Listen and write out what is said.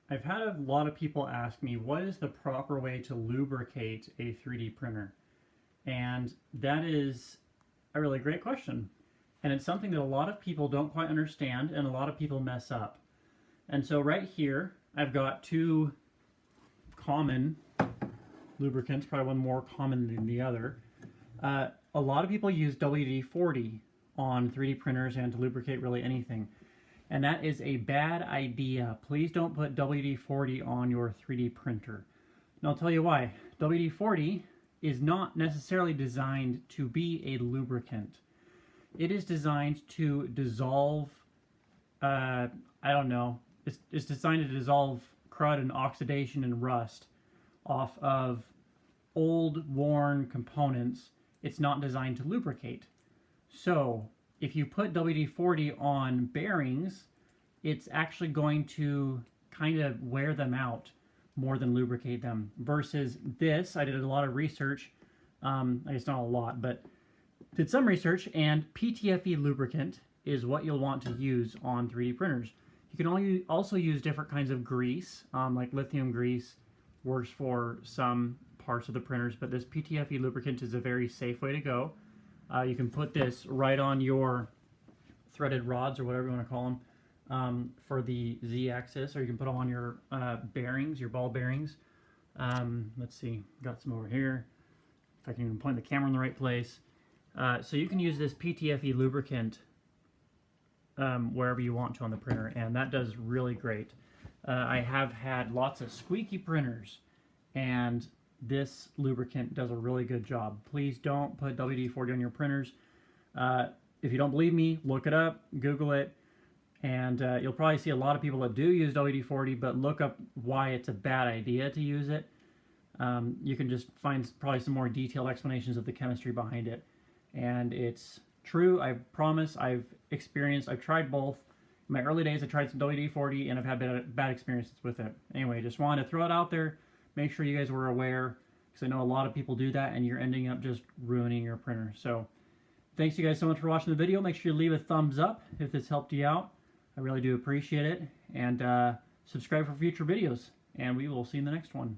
I've had a lot of people ask me, what is the proper way to lubricate a 3D printer? And that is a really great question. And it's something that a lot of people don't quite understand and a lot of people mess up. And so right here, I've got two common lubricants, probably one more common than the other. A lot of people use WD-40 on 3D printers and to lubricate really anything. And that is a bad idea. Please don't put WD-40 on your 3D printer. And I'll tell you why. WD-40 is not necessarily designed to be a lubricant. It is designed to dissolve, I don't know, it's designed to dissolve crud and oxidation and rust off of old, worn components. It's not designed to lubricate. So if you put WD-40 on bearings, it's actually going to kind of wear them out more than lubricate them. Versus this, I did a lot of research, I guess not a lot, but did some research, and PTFE lubricant is what you'll want to use on 3D printers. You can also use different kinds of grease, like lithium grease works for some parts of the printers, but this PTFE lubricant is a very safe way to go. You can put this right on your threaded rods or whatever you want to call them for the Z-axis, or you can put them on your bearings, your ball bearings. Let's see, got some over here. If I can even point the camera in the right place. So you can use this PTFE lubricant wherever you want to on the printer, and that does really great. I have had lots of squeaky printers, and this lubricant does a really good job. Please don't put WD-40 on your printers. If you don't believe me, look it up, Google it, and you'll probably see a lot of people that do use WD-40, but look up why it's a bad idea to use it. You can just find probably some more detailed explanations of the chemistry behind it. And it's true, I promise. I've tried both. In my early days, I tried some WD-40, and I've had bad experiences with it. Anyway, just wanted to throw it out there. Make sure you guys were aware, because I know a lot of people do that, and you're ending up just ruining your printer. So, thanks you guys so much for watching the video. Make sure you leave a thumbs up if this helped you out. I really do appreciate it. And subscribe for future videos. And we will see you in the next one.